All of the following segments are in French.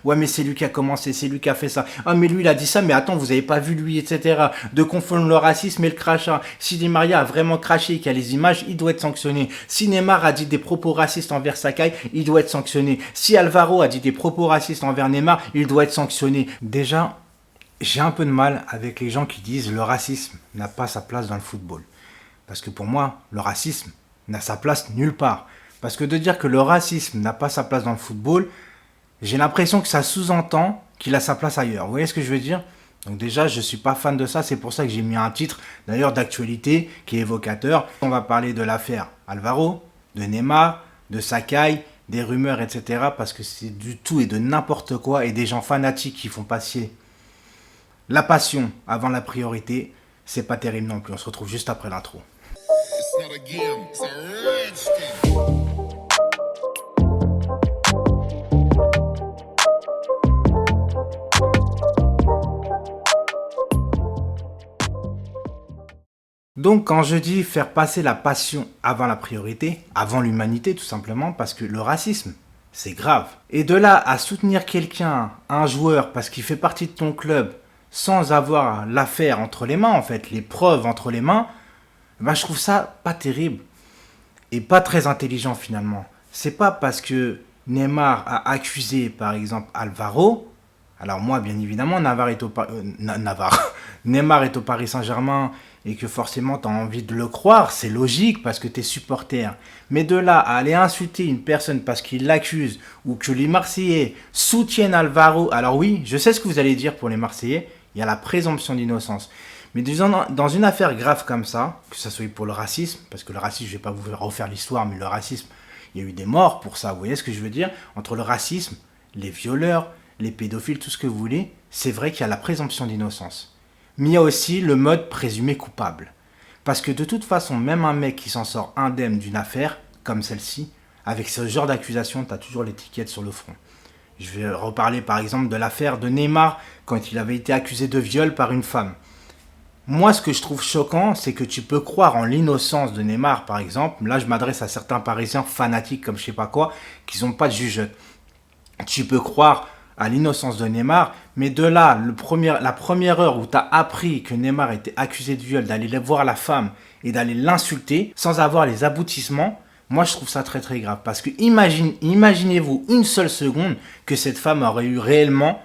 Ouais, mais c'est lui qui a commencé, c'est lui qui a fait ça. Ah, mais lui, il a dit ça, mais attends, vous avez pas vu lui, etc. De confondre le racisme et le crachat. Si Di Maria a vraiment craché et qu'il y a les images, il doit être sanctionné. Si Neymar a dit des propos racistes envers Sakai, il doit être sanctionné. Si Alvaro a dit des propos racistes envers Neymar, il doit être sanctionné. Déjà, j'ai un peu de mal avec les gens qui disent le racisme n'a pas sa place dans le football. Parce que pour moi, le racisme n'a sa place nulle part. Parce que de dire que le racisme n'a pas sa place dans le football, j'ai l'impression que ça sous-entend qu'il a sa place ailleurs. Vous voyez ce que je veux dire? Donc déjà, je ne suis pas fan de ça. C'est pour ça que j'ai mis un titre, d'ailleurs, d'actualité, qui est évocateur. On va parler de l'affaire Alvaro, de Neymar, de Sakai, des rumeurs, etc. Parce que c'est du tout et de n'importe quoi. Et des gens fanatiques qui font passer la passion avant la priorité. C'est pas terrible non plus. On se retrouve juste après l'intro. It's not a game, it's a rich thing. Donc quand je dis faire passer la passion avant la priorité, avant l'humanité tout simplement, parce que le racisme, c'est grave. Et de là à soutenir quelqu'un, un joueur, parce qu'il fait partie de ton club, sans avoir l'affaire entre les mains en fait, les preuves entre les mains, ben, je trouve ça pas terrible et pas très intelligent finalement. C'est pas parce que Neymar a accusé par exemple Alvaro. Alors moi, bien évidemment, Neymar est au Paris Saint-Germain et que forcément tu as envie de le croire, c'est logique parce que tu es supporter. Mais de là à aller insulter une personne parce qu'il l'accuse ou que les Marseillais soutiennent Alvaro, alors oui, je sais ce que vous allez dire pour les Marseillais, il y a la présomption d'innocence. Mais dans une affaire grave comme ça, que ce soit pour le racisme, parce que le racisme, je ne vais pas vous refaire l'histoire, mais le racisme, il y a eu des morts pour ça, vous voyez ce que je veux dire? Entre le racisme, les violeurs, les pédophiles, tout ce que vous voulez, c'est vrai qu'il y a la présomption d'innocence. Mais il y a aussi le mode présumé coupable. Parce que de toute façon, même un mec qui s'en sort indemne d'une affaire, comme celle-ci, avec ce genre d'accusation, tu as toujours l'étiquette sur le front. Je vais reparler par exemple de l'affaire de Neymar, quand il avait été accusé de viol par une femme. Moi, ce que je trouve choquant, c'est que tu peux croire en l'innocence de Neymar, par exemple. Là, je m'adresse à certains Parisiens fanatiques comme je sais pas quoi, qui n'ont pas de jugeote. Tu peux croire à l'innocence de Neymar, mais de là, la première heure où tu as appris que Neymar était accusé de viol, d'aller voir la femme et d'aller l'insulter sans avoir les aboutissements, moi je trouve ça très très grave. Parce que imaginez-vous une seule seconde que cette femme aurait eu réellement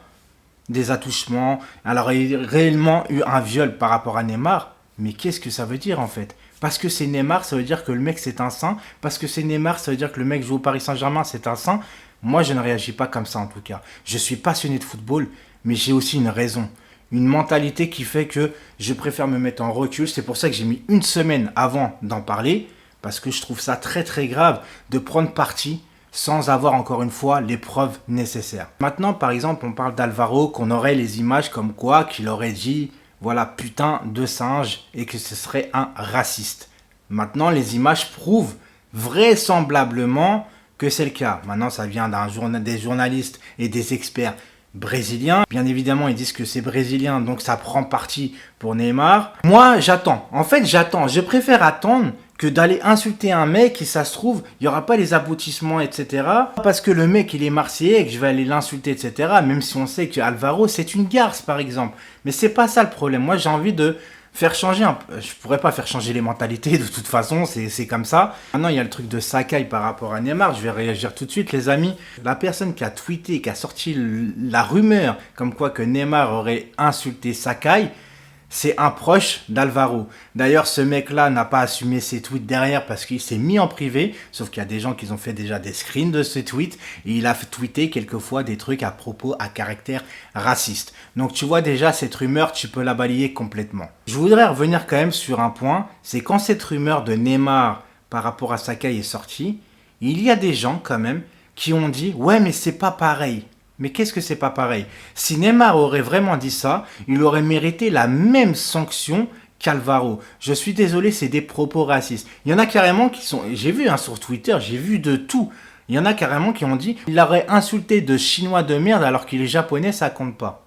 des attouchements, elle aurait réellement eu un viol par rapport à Neymar. Mais qu'est-ce que ça veut dire en fait? Parce que c'est Neymar, ça veut dire que le mec c'est un saint. Parce que c'est Neymar, ça veut dire que le mec joue au Paris Saint-Germain, c'est un saint. Moi, je ne réagis pas comme ça en tout cas. Je suis passionné de football, mais j'ai aussi une raison. Une mentalité qui fait que je préfère me mettre en recul. C'est pour ça que j'ai mis une semaine avant d'en parler. Parce que je trouve ça très très grave de prendre parti sans avoir encore une fois les preuves nécessaires. Maintenant, par exemple, on parle d'Alvaro, qu'on aurait les images comme quoi qu'il aurait dit voilà, putain de singe, et que ce serait un raciste. Maintenant, les images prouvent vraisemblablement que c'est le cas. Maintenant, ça vient des journalistes et des experts brésiliens. Bien évidemment, ils disent que c'est brésilien, donc ça prend parti pour Neymar. Moi, j'attends. En fait, j'attends. Je préfère attendre que d'aller insulter un mec et ça se trouve, il n'y aura pas les aboutissements, etc. Parce que le mec, il est marseillais et que je vais aller l'insulter, etc. Même si on sait que Alvaro, c'est une garce, par exemple. Mais c'est pas ça le problème. Moi, j'ai envie de faire changer un peu. Je pourrais pas faire changer les mentalités, de toute façon, c'est comme ça. Maintenant, il y a le truc de Sakai par rapport à Neymar. Je vais réagir tout de suite, les amis. La personne qui a tweeté, qui a sorti la rumeur comme quoi que Neymar aurait insulté Sakai, c'est un proche d'Alvaro. D'ailleurs, ce mec-là n'a pas assumé ses tweets derrière parce qu'il s'est mis en privé. Sauf qu'il y a des gens qui ont fait déjà des screens de ce tweet. Et il a tweeté quelquefois des trucs à propos à caractère raciste. Donc tu vois déjà, cette rumeur, tu peux la balayer complètement. Je voudrais revenir quand même sur un point. C'est quand cette rumeur de Neymar par rapport à Sakai est sortie, il y a des gens quand même qui ont dit « Ouais, mais c'est pas pareil ». Mais qu'est-ce que c'est pas pareil? Si Neymar aurait vraiment dit ça, il aurait mérité la même sanction qu'Alvaro. Je suis désolé, c'est des propos racistes. Il y en a carrément qui sont... J'ai vu sur Twitter, j'ai vu de tout. Il y en a carrément qui ont dit il aurait insulté de Chinois de merde alors qu'il est japonais, ça compte pas.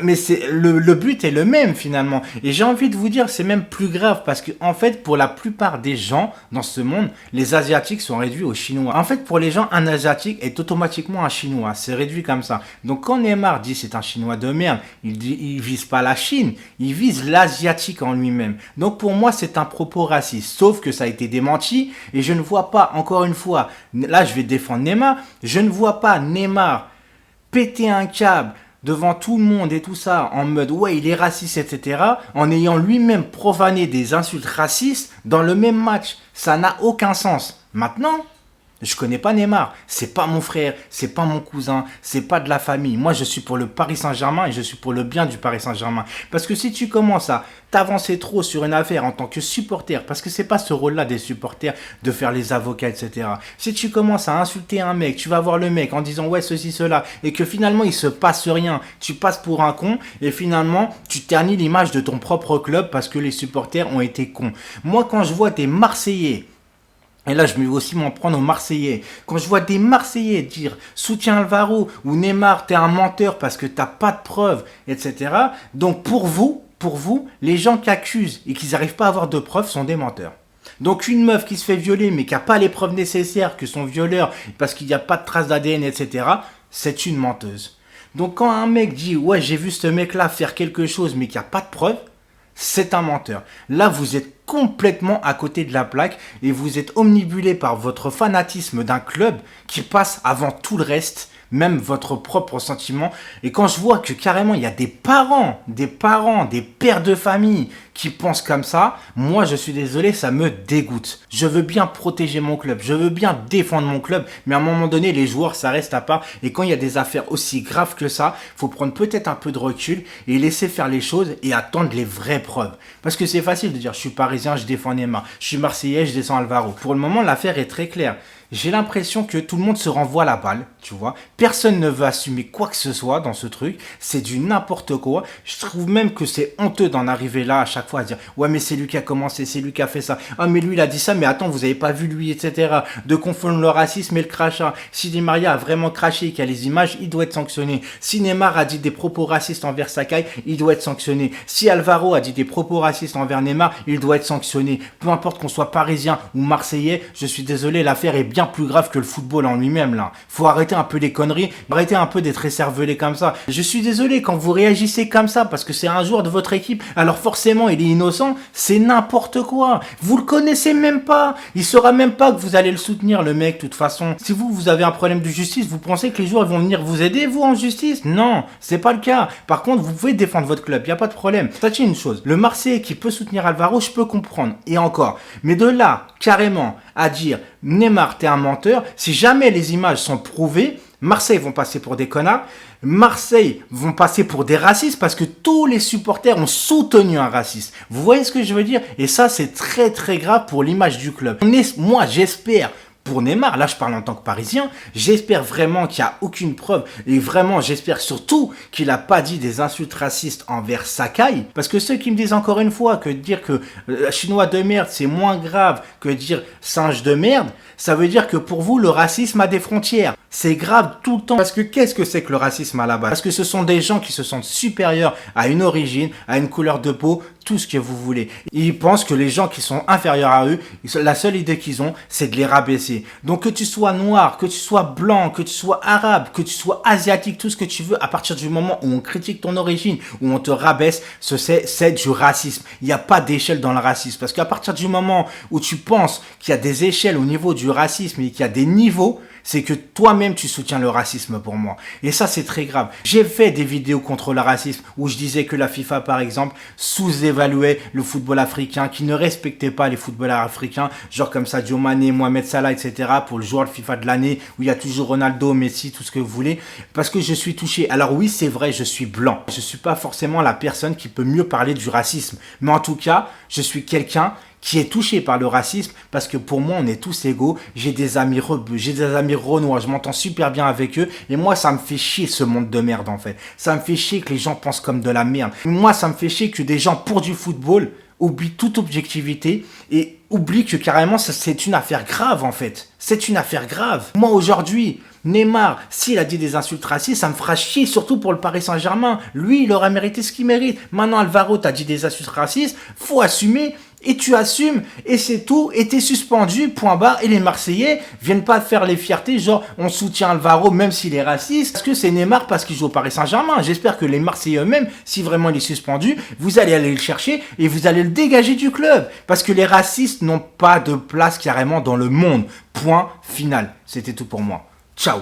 Mais le but est le même finalement. Et j'ai envie de vous dire, c'est même plus grave parce que en fait, pour la plupart des gens dans ce monde, les Asiatiques sont réduits aux Chinois. En fait, pour les gens, un Asiatique est automatiquement un Chinois. C'est réduit comme ça. Donc quand Neymar dit c'est un Chinois de merde, il vise pas la Chine, il vise l'Asiatique en lui-même. Donc pour moi, c'est un propos raciste. Sauf que ça a été démenti et je ne vois pas, encore une fois, là je vais défendre Neymar, je ne vois pas Neymar péter un câble devant tout le monde et tout ça, en mode ouais il est raciste, etc., en ayant lui-même profané des insultes racistes dans le même match. Ça n'a aucun sens. Maintenant, je connais pas Neymar, c'est pas mon frère, c'est pas mon cousin, c'est pas de la famille. Moi, je suis pour le Paris Saint-Germain et je suis pour le bien du Paris Saint-Germain. Parce que si tu commences à t'avancer trop sur une affaire en tant que supporter, parce que c'est pas ce rôle-là des supporters de faire les avocats, etc. Si tu commences à insulter un mec, tu vas voir le mec en disant ouais ceci, cela, et que finalement il se passe rien, tu passes pour un con et finalement tu ternis l'image de ton propre club parce que les supporters ont été cons. Moi, quand je vois des Marseillais, et là, je vais aussi m'en prendre aux Marseillais. Quand je vois des Marseillais dire soutiens Alvaro ou Neymar, t'es un menteur parce que t'as pas de preuves, etc. Donc pour vous, les gens qui accusent et qui n'arrivent pas à avoir de preuves sont des menteurs. Donc une meuf qui se fait violer mais qui n'a pas les preuves nécessaires que son violeur, parce qu'il n'y a pas de traces d'ADN, etc., c'est une menteuse. Donc quand un mec dit ouais j'ai vu ce mec-là faire quelque chose mais qu'il n'y a pas de preuves, c'est un menteur. Là, vous êtes complètement à côté de la plaque et vous êtes omnibulé par votre fanatisme d'un club qui passe avant tout le reste, même votre propre sentiment. Et quand je vois que carrément il y a des parents, des pères de famille qui pensent comme ça, moi je suis désolé, ça me dégoûte. Je veux bien protéger mon club, je veux bien défendre mon club, mais à un moment donné, les joueurs, ça reste à part. Et quand il y a des affaires aussi graves que ça, faut prendre peut-être un peu de recul et laisser faire les choses et attendre les vraies preuves. Parce que c'est facile de dire, je suis parisien, je défends Neymar, je suis marseillais, je descends Alvaro. Pour le moment, l'affaire est très claire. J'ai l'impression que tout le monde se renvoie la balle, tu vois. Personne ne veut assumer quoi que ce soit dans ce truc. C'est du n'importe quoi. Je trouve même que c'est honteux d'en arriver là à chaque fois à dire ouais mais c'est lui qui a commencé, c'est lui qui a fait ça. Ah mais lui il a dit ça, mais attends vous avez pas vu lui, etc. De confondre le racisme et le crachat. Si Di Maria a vraiment craché et qu'il y a les images, il doit être sanctionné. Si Neymar a dit des propos racistes envers Sakai, il doit être sanctionné. Si Alvaro a dit des propos racistes envers Neymar, il doit être sanctionné. Peu importe qu'on soit parisien ou marseillais, je suis désolé, l'affaire est bien plus grave que le football en lui-même là. Faut arrêter un peu les conneries, arrêter un peu d'être écervelé comme ça. Je suis désolé quand vous réagissez comme ça parce que c'est un joueur de votre équipe, alors forcément il est innocent, c'est n'importe quoi. Vous le connaissez même pas, il saura même pas que vous allez le soutenir le mec de toute façon. Si vous avez un problème de justice, vous pensez que les joueurs vont venir vous aider vous en justice? Non, c'est pas le cas. Par contre, vous pouvez défendre votre club, y a pas de problème. Sachez une chose, le Marseillais qui peut soutenir Alvaro, je peux comprendre. Et encore, mais de là carrément à dire Neymar t'es un menteur, si jamais les images sont prouvées, Marseille vont passer pour des connards, Marseille vont passer pour des racistes parce que tous les supporters ont soutenu un raciste. Vous voyez ce que je veux dire? Et ça c'est très très grave pour l'image du club. Moi j'espère pour Neymar, là je parle en tant que Parisien, j'espère vraiment qu'il n'y a aucune preuve et vraiment j'espère surtout qu'il n'a pas dit des insultes racistes envers Sakai, parce que ceux qui me disent encore une fois que dire que chinois de merde c'est moins grave que dire singe de merde, ça veut dire que pour vous le racisme a des frontières. C'est grave tout le temps. Parce que qu'est-ce que c'est que le racisme à la base? Parce que ce sont des gens qui se sentent supérieurs à une origine, à une couleur de peau, tout ce que vous voulez. Ils pensent que les gens qui sont inférieurs à eux, la seule idée qu'ils ont, c'est de les rabaisser. Donc que tu sois noir, que tu sois blanc, que tu sois arabe, que tu sois asiatique, tout ce que tu veux, à partir du moment où on critique ton origine, où on te rabaisse, c'est du racisme. Il n'y a pas d'échelle dans le racisme. Parce qu'à partir du moment où tu penses qu'il y a des échelles au niveau du racisme et qu'il y a des niveaux, c'est que toi-même tu soutiens le racisme pour moi. Et ça c'est très grave. J'ai fait des vidéos contre le racisme où je disais que la FIFA par exemple sous-évaluait le football africain, qui ne respectait pas les footballeurs africains, genre comme Sadio Mané, Mohamed Salah, etc. pour le joueur de FIFA de l'année, où il y a toujours Ronaldo, Messi, tout ce que vous voulez, parce que je suis touché. Alors oui c'est vrai, je suis blanc. Je suis pas forcément la personne qui peut mieux parler du racisme. Mais en tout cas, je suis quelqu'un qui est touché par le racisme, parce que pour moi on est tous égaux. J'ai des amis rebeux, j'ai des amis renois, je m'entends super bien avec eux, et moi ça me fait chier ce monde de merde en fait. Ça me fait chier que les gens pensent comme de la merde. Moi ça me fait chier que des gens pour du football oublie toute objectivité et oublie que carrément c'est une affaire grave en fait. C'est une affaire grave. Moi aujourd'hui, Neymar, s'il a dit des insultes racistes, ça me fera chier, surtout pour le Paris Saint-Germain. Lui, il aura mérité ce qu'il mérite. Maintenant, Alvaro, t'as dit des insultes racistes, faut assumer, et tu assumes, et c'est tout, et t'es suspendu, point barre, et les Marseillais viennent pas faire les fiertés, genre, on soutient Alvaro même s'il est raciste, parce que c'est Neymar parce qu'il joue au Paris Saint-Germain. J'espère que les Marseillais eux-mêmes, si vraiment il est suspendu, vous allez aller le chercher, et vous allez le dégager du club, parce que les racistes n'ont pas de place carrément dans le monde. Point final. C'était tout pour moi. Ciao.